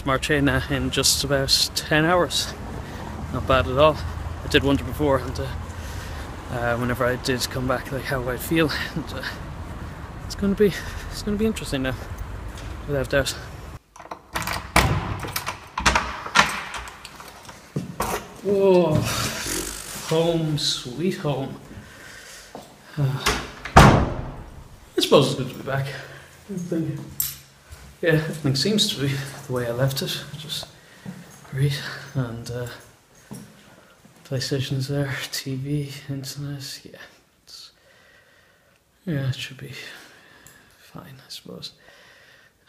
Marchena in just about 10 hours. Not bad at all. I did wonder before, and whenever I did come back, like how I'd feel, and it's going to be interesting now, without doubt. Whoa, home sweet home. I suppose it's good to be back. Everything seems to be the way I left it, which is great. And PlayStation's there, TV, internet. It should be fine, I suppose.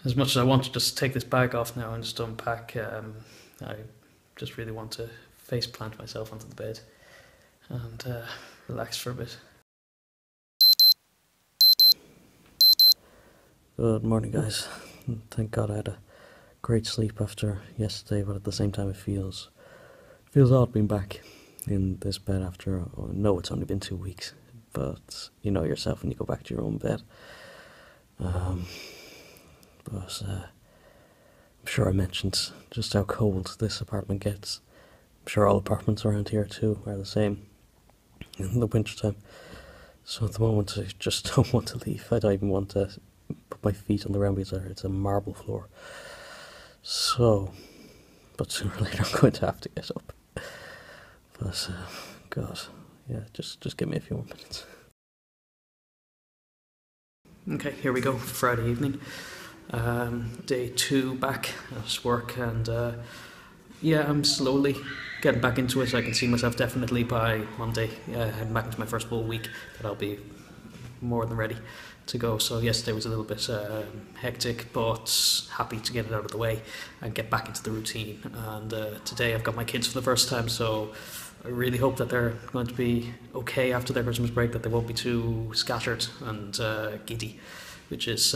As much as I want to just take this bag off now and just unpack, I just really want to face plant myself onto the bed and relax for a bit. Good morning, guys. Thank God I had a great sleep after yesterday, but at the same time it feels odd being back in this bed after, I know it's only been 2 weeks, but you know yourself when you go back to your own bed. I'm sure I mentioned just how cold this apartment gets. I'm sure all apartments around here too are the same in the winter time. So at the moment I just don't want to leave. I don't even want to put my feet on the ground because it's a marble floor. So, but sooner or later I'm going to have to get up. But God, yeah, just give me a few more minutes. Okay, here we go. Friday evening, day 2 back at work, and I'm slowly getting back into it. I can see myself definitely by Monday heading back into my first full week that I'll be more than ready to go. So yesterday was a little bit hectic, but happy to get it out of the way and get back into the routine. And today I've got my kids for the first time, so I really hope that they're going to be okay after their Christmas break, that they won't be too scattered and giddy, which is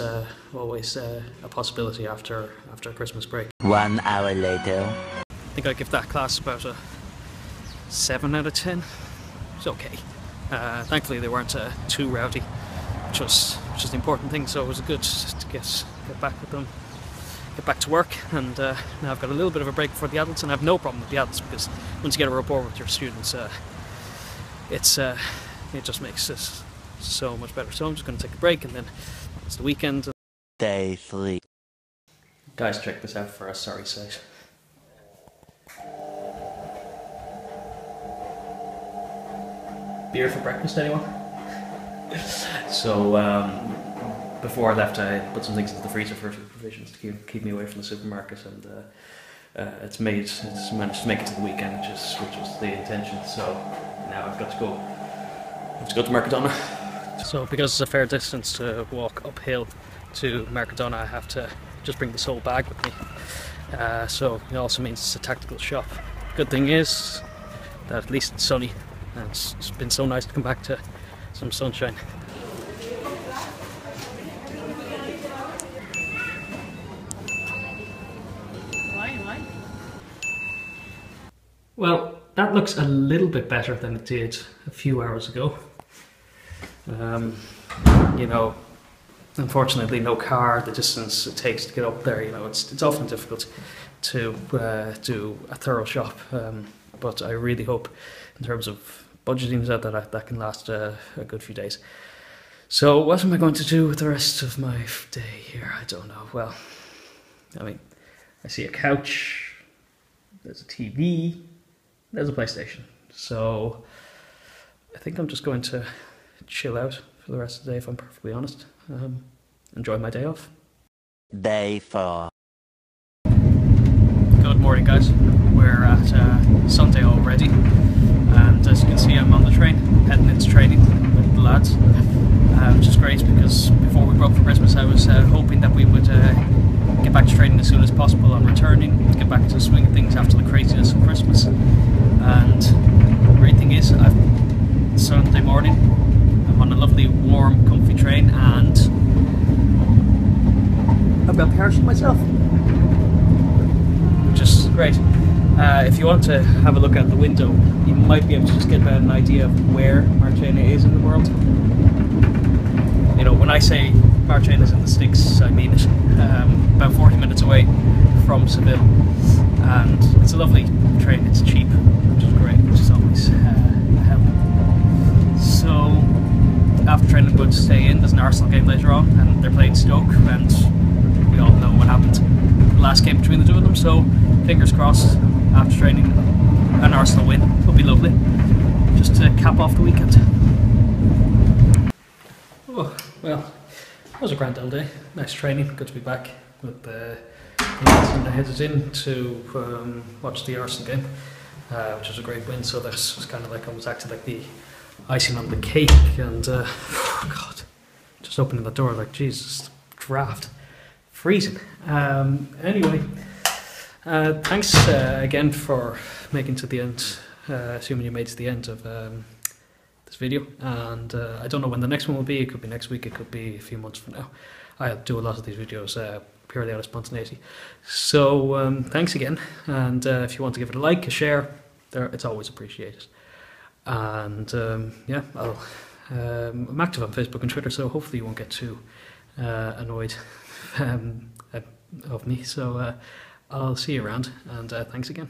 always a possibility after a Christmas break. 1 hour later. I think I give that class about a 7 out of 10. It's okay. Thankfully they weren't too rowdy, which was the important thing, so it was good to get back with them, get back to work. And now I've got a little bit of a break for the adults, and I have no problem with the adults, because once you get a rapport with your students, it just makes it so much better. So I'm just going to take a break, and then it's the weekend. Day 3. Guys, check this out for a sorry sight. Beer for breakfast, anyone? So before I left, I put some things into the freezer for provisions to keep me away from the supermarket, and it's managed to make it to the weekend, which was the intention. So now I've got to go to Mercadona. So because it's a fair distance to walk uphill to Mercadona, I have to just bring this whole bag with me. So it also means it's a tactical shop. Good thing is that at least it's sunny, and it's been so nice to come back to some sunshine. Well, that looks a little bit better than it did a few hours ago. You know, unfortunately no car, the distance it takes to get up there, you know, it's often difficult to do a thorough shop, but I really hope in terms of budgeting that can last a good few days. So what am I going to do with the rest of my day here? I don't know. Well, I mean, I see a couch, there's a TV, there's a PlayStation. So I think I'm just going to chill out for the rest of the day, if I'm perfectly honest. Enjoy my day off. Day 4. Good morning, guys. We're at Sunday already, and as you can see, I'm on the train heading into training with the lads, which is great, because before we broke for Christmas I was hoping that we would get back to training as soon as possible on returning, get back into the swing of things after the craziness of Christmas. And the great thing is, Sunday morning I'm on a lovely warm comfy train, and I've got the car to myself, which is great. If you want to have a look out the window, you might be able to just get an idea of where Marchena is in the world. You know, when I say Marchena is in the sticks, I mean it. About 40 minutes away from Seville, and it's a lovely train. It's cheap, which is great, which is always a help. So after training, I'm going to stay in. There's an Arsenal game later on, and they're playing Stoke, and we all know what happened the last game between the two of them. So fingers crossed. After training, an Arsenal win would be lovely, just to cap off the weekend. Oh, well, it was a grand old day. Nice training. Good to be back with the lads, and I headed in to watch the Arsenal game, which was a great win. So this was kind of like almost acted like the icing on the cake. And oh God, just opening the door like Jesus, draft, freezing. Anyway, thanks again for making to the end. Assuming you made it to the end of this video, and I don't know when the next one will be. It could be next week, it could be a few months from now. I do a lot of these videos purely out of spontaneity. So thanks again, and if you want to give it a like, a share, it's always appreciated. And yeah, I'm active on Facebook and Twitter, so hopefully you won't get too annoyed of me. So I'll see you around, and thanks again.